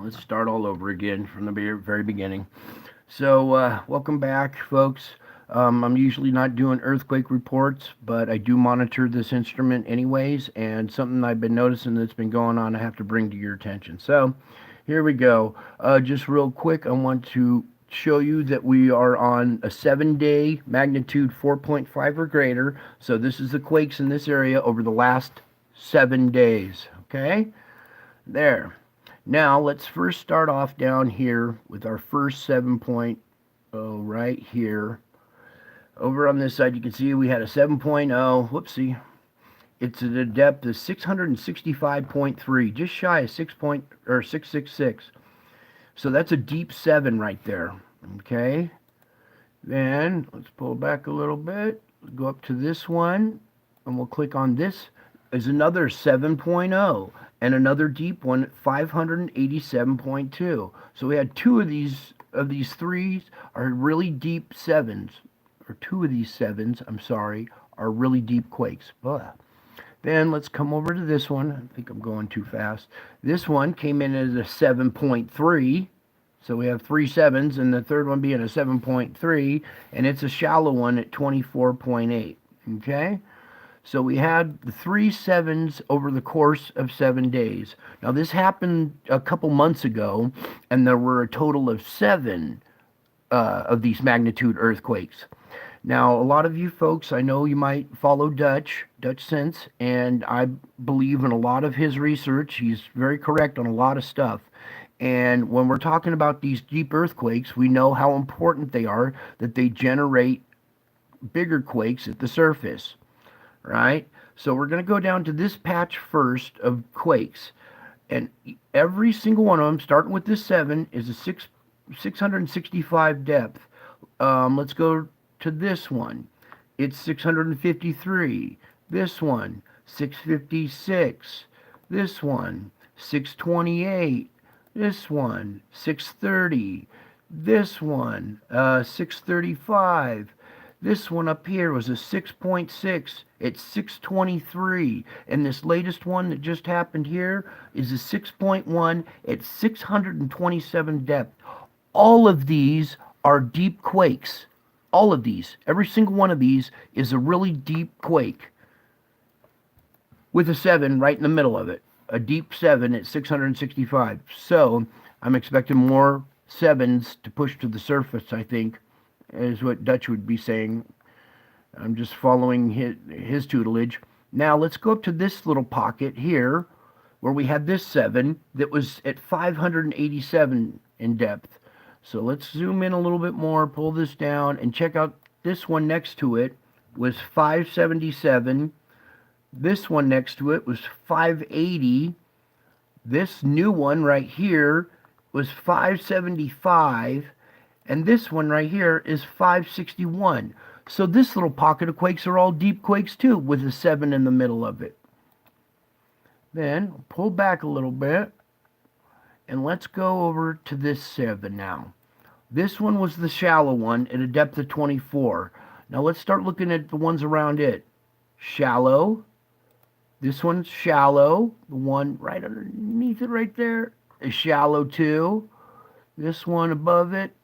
Let's start all over again from the very beginning. So, welcome back, folks. I'm usually not doing earthquake reports, but I do monitor this instrument anyways, and something I've been noticing that's been going on, I have to bring to your attention. So, here we go. Just real quick, I want to show you that we are on a 7-day magnitude 4.5 or greater. So, this is the quakes in this area over the last 7 days. Okay? There. Now, let's first start off down here with our first 7.0 right here. Over on this side, you can see we had a 7.0. Whoopsie. It's at a depth of 665.3, just shy of 666. So that's a deep 7 right there. Okay. Then let's pull back a little bit. Go up to this one, and we'll click on this. Is another 7.0 and another deep one at 587.2. So we had two of these threes are really deep sevens, or two of these sevens, I'm sorry, are really deep quakes. Blah. Then let's come over to this one. I think I'm going too fast. This one came in as a 7.3. So we have three sevens, and the third one being a 7.3, and it's a shallow one at 24.8. Okay? So we had the three sevens over the course of 7 days. Now, this happened a couple months ago, and there were a total of seven of these magnitude earthquakes. Now, a lot of you folks, I know you might follow Dutch Sense, and I believe in a lot of his research. He's very correct on a lot of stuff. And when we're talking about these deep earthquakes, we know how important they are, that they generate bigger quakes at the surface, right? So we're going to go down to this patch first of quakes. And every single one of them, starting with this 7, is a 665 depth. Let's go to this one. It's 653. This one, 656. This one, 628. This one, 630. This one, 635. This one up here was a 6.6. It's 623. And this latest one that just happened here is a 6.1 at 627 depth. All of these are deep quakes. All of these. Every single one of these is a really deep quake with a 7 right in the middle of it. A deep 7 at 665. So I'm expecting more 7s to push to the surface, I think, is what Dutch would be saying. I'm just following his tutelage. Now let's go up to this little pocket here where we had this 7 that was at 587 in depth. So let's zoom in a little bit more, pull this down, and check out this one next to it was 577. This one next to it was 580. This new one right here was 575. And this one right here is 561. So this little pocket of quakes are all deep quakes too, with a 7 in the middle of it. Then pull back a little bit. And let's go over to this 7 now. This one was the shallow one at a depth of 24. Now let's start looking at the ones around it. Shallow. This one's shallow. The one right underneath it right there is shallow too. This one above it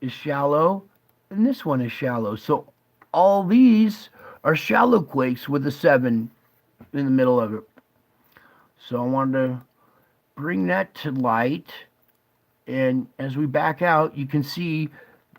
is shallow. And this one is shallow. So all these are shallow quakes with a 7 in the middle of it. So I wanted to bring that to light. And as we back out, you can see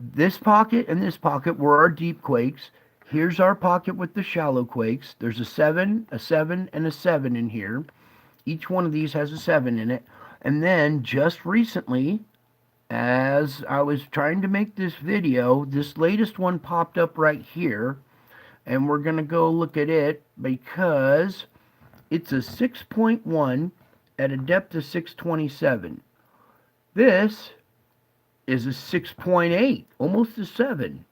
this pocket and this pocket were our deep quakes. Here's our pocket with the shallow quakes. There's a 7, a 7, and a 7 in here. Each one of these has a 7 in it. And then just recently, as I was trying to make this video, this latest one popped up right here. And we're going to go look at it because it's a 6.1 at a depth of 627. This is a 6.8, almost a 7,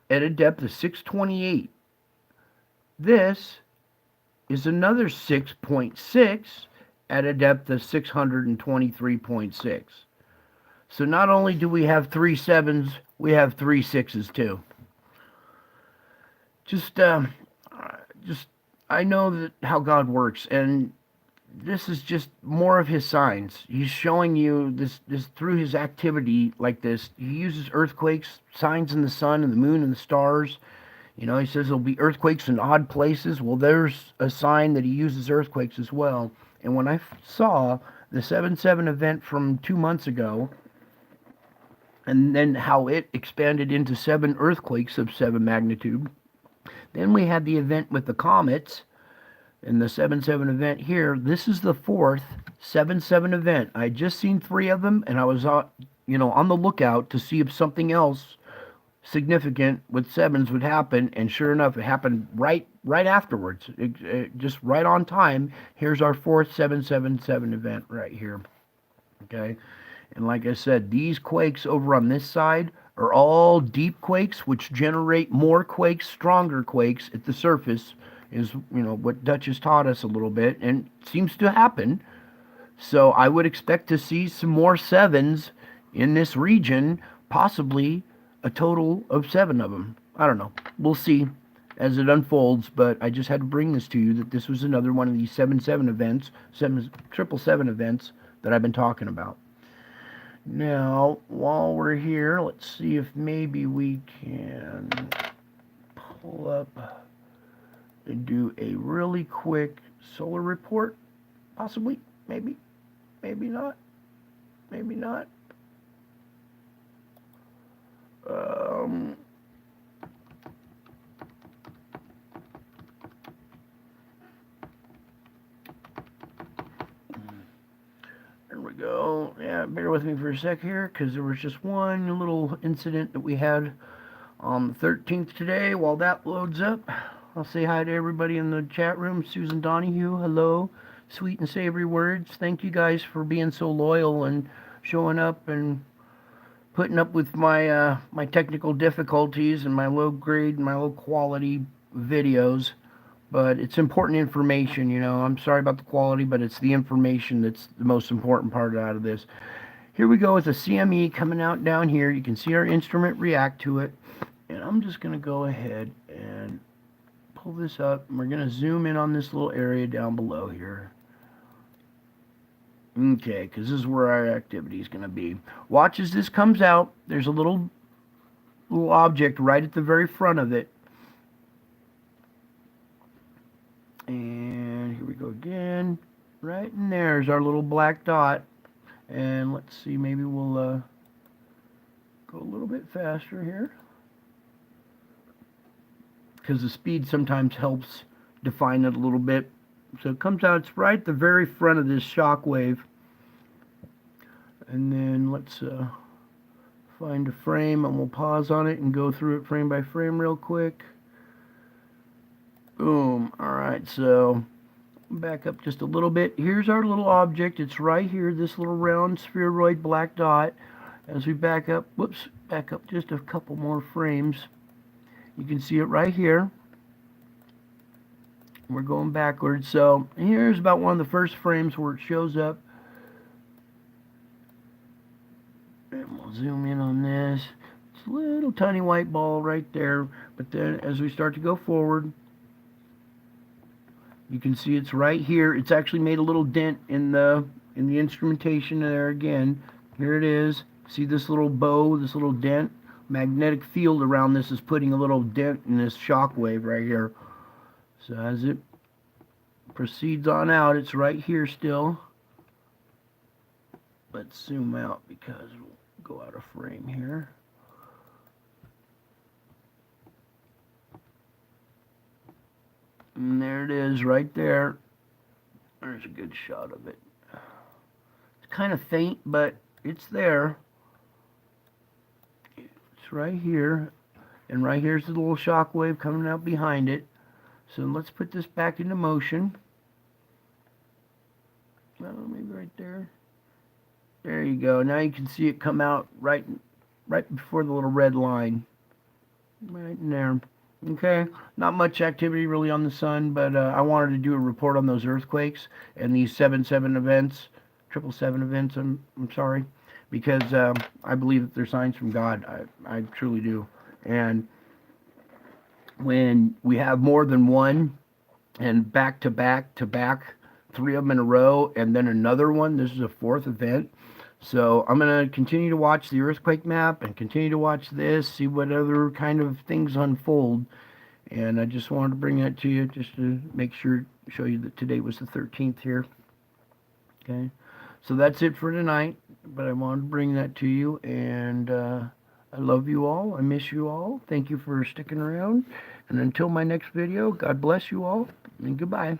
at a depth of 628. This is another 6.6 at a depth of 623.6. So not only do we have 3 7s, we have 3 6s too. Just I know that how God works, and this is just more of his signs. He's showing you this through his activity like this. He uses earthquakes, signs in the sun and the moon and the stars. You know, he says there'll be earthquakes in odd places. Well, there's a sign that he uses earthquakes as well. And when I saw the 7/7 event from 2 months ago, and then how it expanded into 7 earthquakes of 7 magnitude, then we had the event with the comets in the 7/7 event here. This is the fourth 7/7 event. I had just seen 3 of them, and I was on the lookout to see if something else significant with sevens would happen, and sure enough, it happened right afterwards. It just right on time. Here's our fourth 7/7/7 event right here. Okay, and like I said, these quakes over on this side are all deep quakes, which generate more quakes, stronger quakes at the surface. Is what Dutch has taught us a little bit, and it seems to happen. So I would expect to see some more sevens in this region, possibly a total of 7 of them. I don't know. We'll see as it unfolds, but I just had to bring this to you that this was another one of these 7/7 events, 7/7 events that I've been talking about. Now, while we're here, let's see if maybe we can pull up and do a really quick solar report, possibly, maybe not, maybe not. There we go. Yeah, bear with me for a sec here, because there was just one little incident that we had on the 13th today. While that loads up, I'll say hi to everybody in the chat room. Susan Donahue, hello. Sweet and savory words. Thank you guys for being so loyal and showing up and putting up with my technical difficulties and my low grade and my low quality videos. But it's important information, I'm sorry about the quality, but it's the information that's the most important part out of this. Here we go with a CME coming out down here. You can see our instrument react to it. And I'm just going to go ahead and pull this up. And we're going to zoom in on this little area down below here. Okay, because this is where our activity is going to be. Watch as this comes out. There's a little object right at the very front of it. And here we go again. Right in there's our little black dot. And let's see, maybe we'll go a little bit faster here, because the speed sometimes helps define it a little bit. So it comes out, it's right at the very front of this shock wave. And then let's find a frame, and we'll pause on it and go through it frame by frame real quick. Boom. Alright, so back up just a little bit. Here's our little object. It's right here, this little round spheroid black dot. As we back up, back up just a couple more frames. You can see it right here. We're going backwards. So here's about one of the first frames where it shows up. And we'll zoom in on this. It's a little tiny white ball right there. But then as we start to go forward, you can see it's right here. It's actually made a little dent in the instrumentation there again. Here it is. See this little bow, this little dent? Magnetic field around this is putting a little dent in this shock wave right here. So as it proceeds on out, it's right here still. Let's zoom out because we'll go out of frame here. And there it is right there. There's a good shot of it. It's kind of faint, but it's there. It's right here. And right here's the little shock wave coming out behind it. So let's put this back into motion. Oh, maybe right there. There you go. Now you can see it come out right before the little red line. Right in there. Okay, not much activity really on the sun, but I wanted to do a report on those earthquakes and these 7/7 events, 7/7 events, I'm sorry, because I believe that they're signs from God. I truly do. And when we have more than one and back to back to back 3 of them in a row, and then another one. This is a 4th event. So I'm going to continue to watch the earthquake map and continue to watch this, see what other kind of things unfold. And I just wanted to bring that to you just to make sure, show you that today was the 13th here. Okay. So that's it for tonight, but I wanted to bring that to you, and I love you all. I miss you all. Thank you for sticking around. And until my next video, God bless you all, and goodbye.